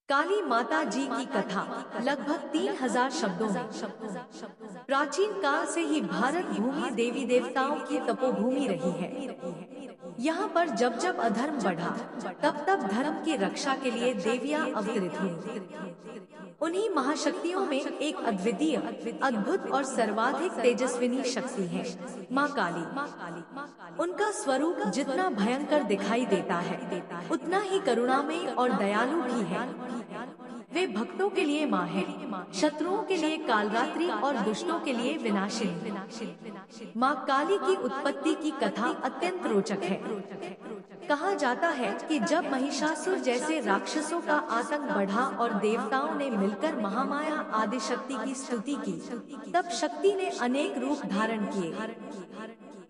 काली माता जी की कथा लगभग 3000 शब्दों में। प्राचीन काल से ही भारत भूमि देवी देवताओं की तपोभूमि रही है। यहाँ पर जब जब अधर्म बढ़ा, तब तब धर्म की रक्षा के लिए देवियां अवतरित हुई। उन्हीं महाशक्तियों में एक अद्वितीय, अद्भुत और सर्वाधिक तेजस्विनी शक्ति है माँ काली। उनका स्वरूप जितना भयंकर दिखाई देता है, उतना ही करुणामयी और दयालु भी है। वे भक्तों के लिए माँ है, शत्रुओं के लिए कालरात्रि और दुष्टों के लिए विनाशिनी। माँ काली की उत्पत्ति की कथा अत्यंत रोचक है। कहा जाता है कि जब महिषासुर जैसे राक्षसों का आतंक बढ़ा और देवताओं ने मिलकर महामाया आदिशक्ति की स्तुति की, तब शक्ति ने अनेक रूप धारण किए।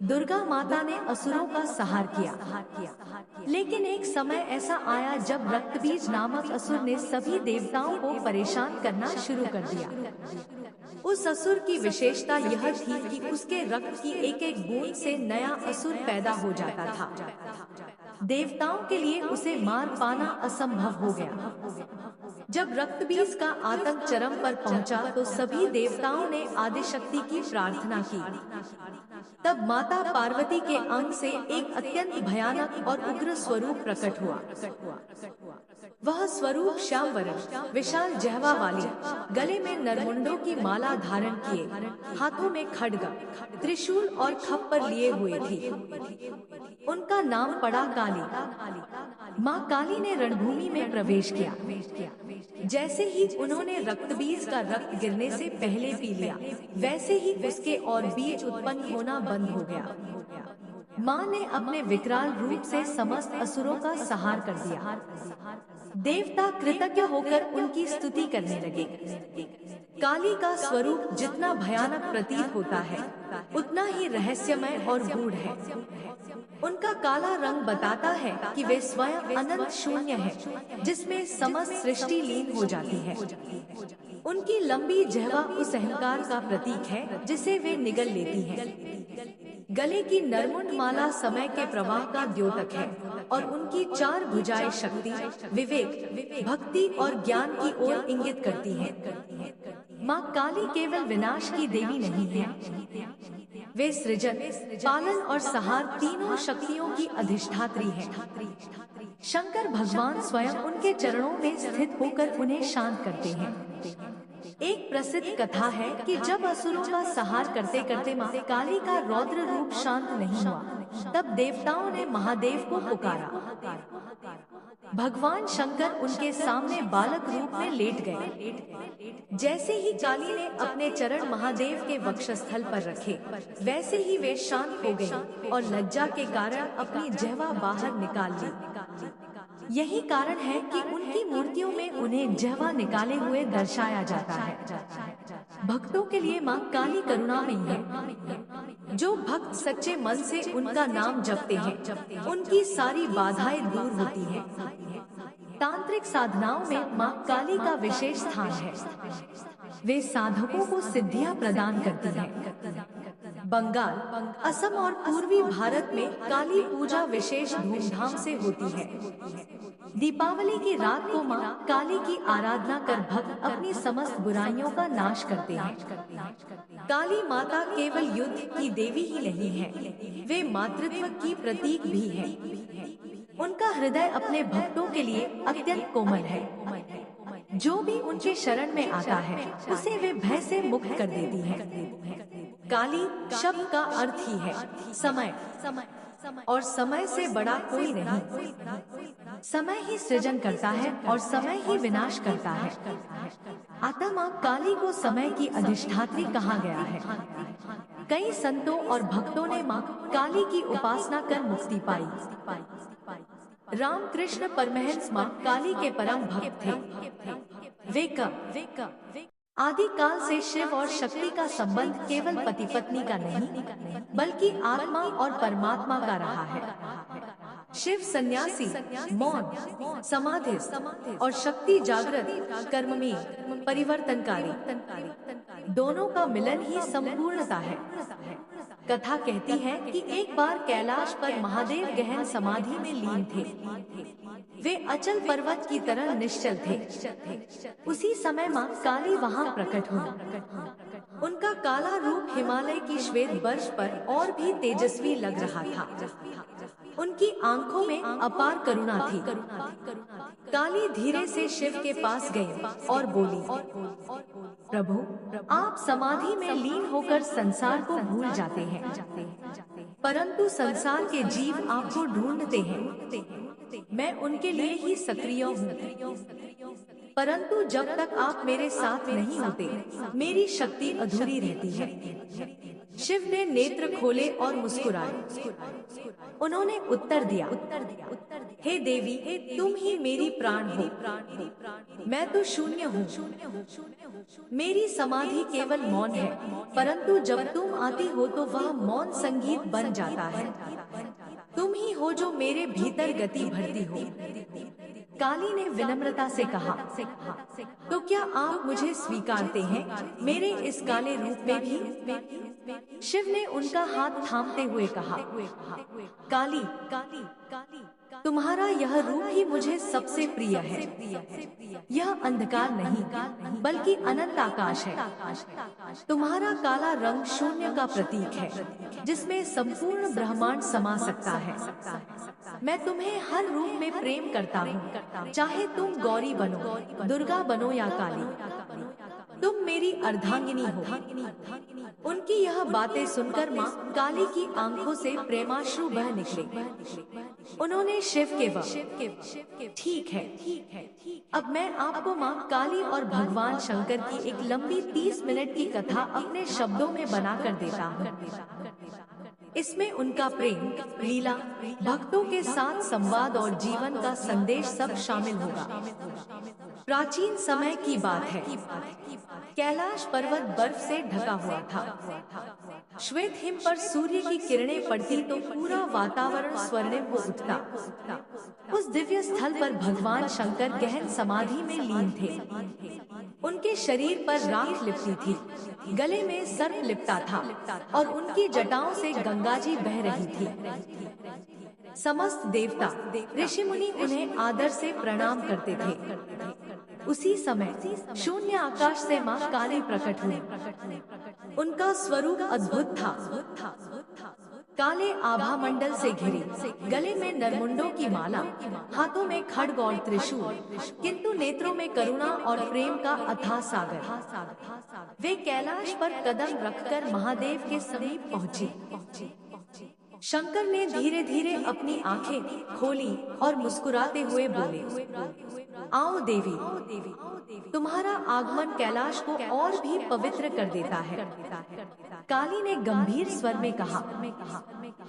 दुर्गा माता ने असुरों का संहार किया, लेकिन एक समय ऐसा आया जब रक्तबीज नामक असुर ने सभी देवताओं को परेशान करना शुरू कर दिया। उस असुर की विशेषता यह थी कि उसके रक्त की एक एक बूंद से नया असुर पैदा हो जाता था। देवताओं के लिए उसे मार पाना असंभव हो गया। जब रक्तबीज का आतंक चरम पर पहुंचा तो सभी देवताओं ने आदिशक्ति की प्रार्थना की। तब माता पार्वती के अंग से एक अत्यंत भयानक और उग्र स्वरूप प्रकट हुआ। वह स्वरूप श्याम वर्ण, विशाल जहवा वाली, गले में नरमुंडों की माला धारण किए, हाथों में खड्ग, त्रिशूल और खप्पर लिए हुए थी। उनका नाम पड़ा काली। माँ काली ने रणभूमि में प्रवेश किया। जैसे ही उन्होंने रक्तबीज का रक्त गिरने से पहले पी लिया, वैसे ही उसके और बीज उत्पन्न होना बंद हो गया। माँ ने अपने विकराल रूप से समस्त असुरों का संहार कर दिया। देवता कृतज्ञ होकर उनकी स्तुति करने लगे। काली का स्वरूप जितना भयानक प्रतीत होता है, उतना ही रहस्यमय और गूढ़ है। उनका काला रंग बताता है कि वे स्वयं अनंत शून्य है, जिसमें समस्त सृष्टि लीन हो जाती है। उनकी लंबी जहवा उस अहंकार का प्रतीक है जिसे वे निगल लेती हैं। गले की नरमुंड माला समय के प्रवाह का द्योतक है और उनकी चार भुजाएं शक्ति, विवेक, भक्ति और ज्ञान की ओर इंगित करती हैं। माँ काली केवल विनाश की देवी नहीं है, वे सृजन, पालन और संहार तीनों शक्तियों की अधिष्ठात्री हैं। शंकर भगवान स्वयं उनके चरणों में स्थित होकर उन्हें शांत करते हैं। एक प्रसिद्ध कथा है कि जब असुरों का संहार करते करते माँ काली का रौद्र रूप शांत नहीं हुआ, तब देवताओं ने महादेव को पुकारा। भगवान शंकर उनके सामने बालक रूप में लेट गए। जैसे ही काली ने अपने चरण महादेव के वक्षस्थल पर रखे, वैसे ही वे शांत हो गईं और लज्जा के कारण अपनी जहवा बाहर निकाल ली। यही कारण है कि उनकी मूर्तियों में उन्हें जहवा निकाले हुए दर्शाया जाता है। भक्तों के लिए माँ काली करुणामयी है। जो भक्त सच्चे मन से उनका नाम जपते हैं, उनकी सारी बाधाएं दूर होती हैं। तांत्रिक साधनाओं में माँ काली का विशेष स्थान है। वे साधकों को सिद्धियां प्रदान करती हैं। बंगाल, असम और पूर्वी भारत में काली पूजा विशेष धूमधाम से होती है। दीपावली की रात को माँ काली की आराधना कर भक्त अपनी समस्त बुराइयों का नाश करते हैं। काली माता केवल युद्ध की देवी ही नहीं है, वे मातृत्व की प्रतीक भी है। उनका हृदय अपने भक्तों के लिए अत्यंत कोमल है। जो भी उनके शरण में आता है, उसे वे भय से मुक्त कर देती हैं। काली शब्द का अर्थ ही है समय, और समय से बड़ा कोई नहीं। समय ही सृजन करता है और समय ही विनाश करता है। अतः माँ काली को समय की अधिष्ठात्री कहा गया है। कई संतों और भक्तों ने माँ काली की उपासना कर मुक्ति पाई। रामकृष्ण परमहंस माँ काली के परम भक्त थे। आदि काल से शिव और शक्ति का संबंध केवल पति पत्नी का नहीं, बल्कि आत्मा और परमात्मा का रहा है। शिव सन्यासी, मौन, समाधि और शक्ति जागृत, कर्ममयी, परिवर्तनकारी, दोनों का मिलन ही संपूर्णता है। कथा कहती है कि एक बार कैलाश पर महादेव गहन समाधि में लीन थे। वे अचल पर्वत की तरह निश्चल थे। उसी समय माँ काली वहाँ प्रकट हुई। उनका काला रूप हिमालय की श्वेत बर्फ पर और भी तेजस्वी लग रहा था। उनकी आंखों में अपार करुणा थी। काली धीरे से शिव के पास गई और बोली, प्रभु, आप समाधि में लीन होकर संसार को भूल जाते हैं, परंतु संसार के जीव आपको ढूंढते हैं। मैं उनके लिए ही सक्रिय हूँ, परंतु जब तक आप मेरे साथ नहीं होते, मेरी शक्ति अधूरी रहती है। शिव ने नेत्र खोले और मुस्कुराए। उन्होंने उत्तर दिया, हे देवी, तुम ही मेरी प्राण हो। मैं तो शून्य हूँ। मेरी समाधि केवल मौन है, परंतु जब तुम आती हो तो वह मौन संगीत बन जाता है। तुम ही हो जो मेरे भीतर गति भरती हो। काली ने विनम्रता से कहा, तो क्या आप मुझे स्वीकारते हैं मेरे इस काले रूप में भी? शिव ने उनका हाथ थामते हुए कहा, काली, तुम्हारा यह रूप ही मुझे सबसे प्रिय है। यह अंधकार नहीं, बल्कि अनंत आकाश है। तुम्हारा काला रंग शून्य का प्रतीक है, जिसमें संपूर्ण ब्रह्मांड समा सकता है। मैं तुम्हें हर रूप में प्रेम करता हूँ, चाहे तुम गौरी बनो, दुर्गा बनो या काली। तुम मेरी अर्धांगिनी हो। उनकी यह बातें सुनकर माँ काली की आंखों से प्रेमाश्रु बह निकले। उन्होंने शिव के वह, ठीक है, अब मैं आपको माँ काली और भगवान शंकर की एक लंबी 30 मिनट की कथा अपने शब्दों में बनाकर देता हूँ। इसमें उनका प्रेम, लीला, भक्तों के साथ संवाद और जीवन का संदेश सब शामिल होगा। प्राचीन समय की बात है। कैलाश पर्वत बर्फ से ढका हुआ था। श्वेत हिम पर सूर्य की किरणें पड़ती तो पूरा वातावरण स्वर्णिम हो उठता। उस दिव्य स्थल पर भगवान शंकर गहन समाधि में लीन थे। उनके शरीर पर राख लिपटी थी, गले में सर्प लिपटा था और उनकी जटाओं से गंगा जी बह रही थी। समस्त देवता, ऋषि मुनि उन्हें आदर से प्रणाम करते थे। उसी समय शून्य आकाश से माँ काली प्रकट हुई। उनका स्वरूप अद्भुत था। काले आभा मंडल से घिरी, गले में नरमुंडों की माला, हाथों में खड्ग और त्रिशूल, किंतु नेत्रों में करुणा और प्रेम का अथाह सागर। वे कैलाश पर कदम रखकर महादेव के समीप पहुँची। शंकर ने धीरे धीरे अपनी आंखें खोली और मुस्कुराते हुए बोले, आओ देवी, तुम्हारा आगमन कैलाश को और भी पवित्र कर देता है। काली ने गंभीर स्वर में कहा,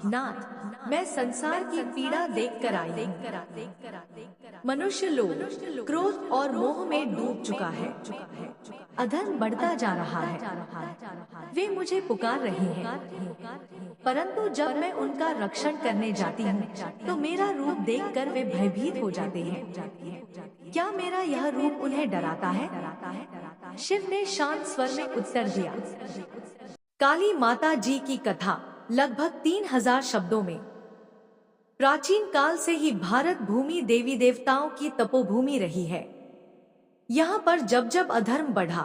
नाथ, मैं संसार की पीड़ा देख कर आई हूँ। मनुष्य लोग क्रोध और मोह में डूब चुका है। अधर्म बढ़ता जा रहा है। वे मुझे पुकार रहे हैं, परंतु जब मैं उनका रक्षण करने जाती हूँ, तो मेरा रूप देखकर वे भयभीत हो जाते हैं। क्या मेरा यह रूप उन्हें डराता है? शिव ने शांत स्वर में उत्तर दिया, काली माता जी की कथा लगभग 3000 शब्दों में। प्राचीन काल से ही भारत भूमि देवी देवताओं की तपोभूमि रही है। यहाँ पर जब जब अधर्म बढ़ा,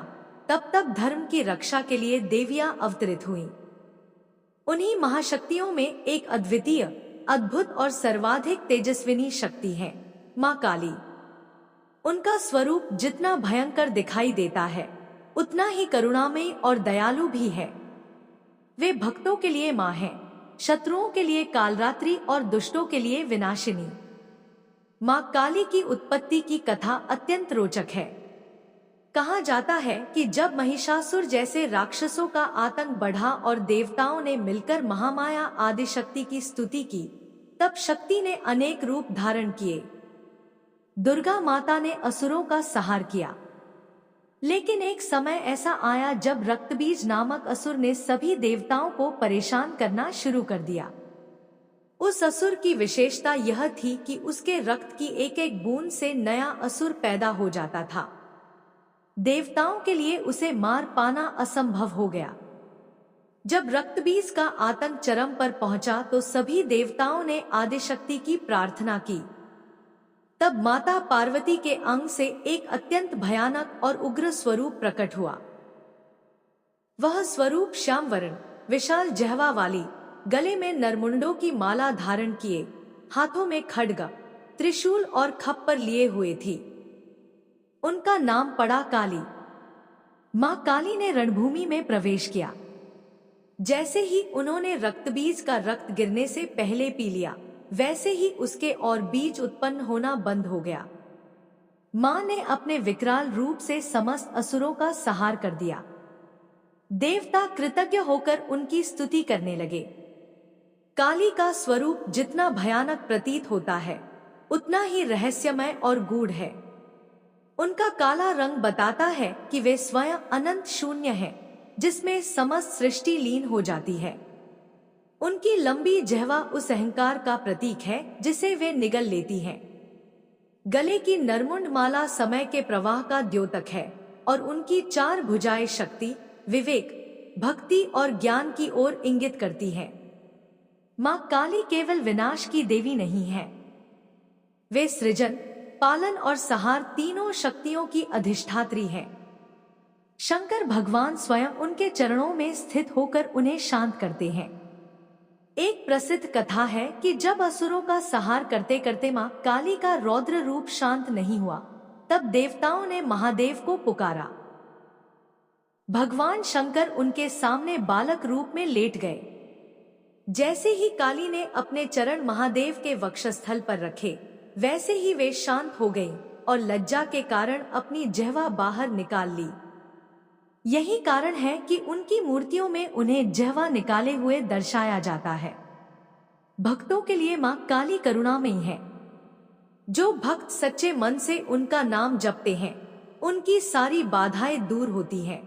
तब तब धर्म की रक्षा के लिए देवियां अवतरित हुईं। उन्हीं महाशक्तियों में एक अद्वितीय, अद्भुत और सर्वाधिक तेजस्विनी शक्ति है माँ काली। उनका स्वरूप जितना भयंकर दिखाई देता है, उतना ही करुणामयी और दयालु भी है। वे भक्तों के लिए माँ है, शत्रुओं के लिए कालरात्रि और दुष्टों के लिए विनाशिनी। माँ काली की उत्पत्ति की कथा अत्यंत रोचक है। कहा जाता है कि जब महिषासुर जैसे राक्षसों का आतंक बढ़ा और देवताओं ने मिलकर महामाया आदिशक्ति की स्तुति की, तब शक्ति ने अनेक रूप धारण किए। दुर्गा माता ने असुरों का संहार किया, लेकिन एक समय ऐसा आया जब रक्तबीज नामक असुर ने सभी देवताओं को परेशान करना शुरू कर दिया। उस असुर की विशेषता यह थी कि उसके रक्त की एक एक बूंद से नया असुर पैदा हो जाता था। देवताओं के लिए उसे मार पाना असंभव हो गया। जब रक्तबीज का आतंक चरम पर पहुंचा तो सभी देवताओं ने आदिशक्ति की प्रार्थना की। तब माता पार्वती के अंग से एक अत्यंत भयानक और उग्र स्वरूप प्रकट हुआ। वह स्वरूप श्याम वर्ण, विशाल जहवा वाली, गले में नरमुंडों की माला धारण किए, हाथों में खड्ग, त्रिशूल और खप्पर लिए हुए थी। उनका नाम पड़ा काली। मां काली ने रणभूमि में प्रवेश किया। जैसे ही उन्होंने रक्तबीज का रक्त गिरने से पहले पी लिया, वैसे ही उसके और बीज उत्पन्न होना बंद हो गया। मां ने अपने विकराल रूप से समस्त असुरों का संहार कर दिया। देवता कृतज्ञ होकर उनकी स्तुति करने लगे। काली का स्वरूप जितना भयानक प्रतीत होता है, उतना ही रहस्यमय और गूढ़ है। उनका काला रंग बताता है कि वे स्वयं अनंत शून्य हैं, जिसमें समस्त सृष्टि लीन हो जाती है। उनकी लंबी जिह्वा उस अहंकार का प्रतीक है जिसे वे निगल लेती हैं। गले की नरमुंड माला समय के प्रवाह का द्योतक है और उनकी 4 भुजाएं शक्ति, विवेक, भक्ति और ज्ञान की ओर इंगित करती हैं। मां काली केवल विनाश की देवी नहीं है, वे सृजन, पालन और संहार तीनों शक्तियों की अधिष्ठात्री हैं। शंकर भगवान स्वयं उनके चरणों में स्थित होकर उन्हें शांत करते हैं। एक प्रसिद्ध कथा है कि जब असुरों का संहार करते करते मां काली का रौद्र रूप शांत नहीं हुआ, तब देवताओं ने महादेव को पुकारा। भगवान शंकर उनके सामने बालक रूप में लेट गए। जैसे ही काली ने अपने चरण महादेव के वक्षस्थल पर रखे, वैसे ही वे शांत हो गईं और लज्जा के कारण अपनी जिह्वा बाहर निकाल ली। यही कारण है कि उनकी मूर्तियों में उन्हें जिह्वा निकाले हुए दर्शाया जाता है। भक्तों के लिए मां काली करुणामयी है। जो भक्त सच्चे मन से उनका नाम जपते हैं, उनकी सारी बाधाएं दूर होती हैं।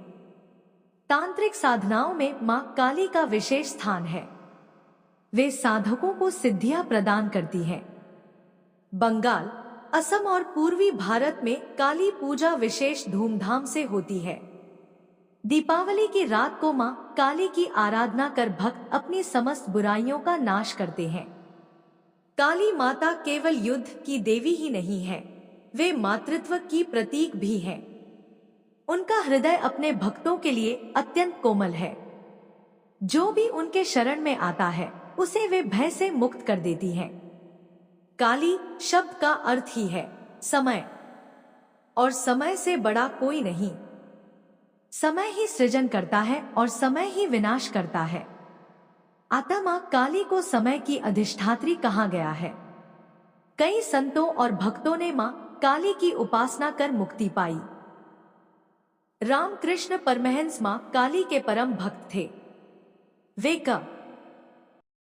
तांत्रिक साधनाओं में मां काली का विशेष स्थान है। वे साधकों को सिद्धियां प्रदान करती हैं। बंगाल, असम और पूर्वी भारत में काली पूजा विशेष धूमधाम से होती है। दीपावली की रात को मां काली की आराधना कर भक्त अपनी समस्त बुराइयों का नाश करते हैं। काली माता केवल युद्ध की देवी ही नहीं है, वे मातृत्व की प्रतीक भी हैं। उनका हृदय अपने भक्तों के लिए अत्यंत कोमल है। जो भी उनके शरण में आता है, उसे वे भय से मुक्त कर देती हैं। काली शब्द का अर्थ ही है समय, और समय से बड़ा कोई नहीं। समय ही सृजन करता है और समय ही विनाश करता है। अतः मां काली को समय की अधिष्ठात्री कहा गया है। कई संतों और भक्तों ने मां काली की उपासना कर मुक्ति पाई। रामकृष्ण परमहंस मां काली के परम भक्त थे। वे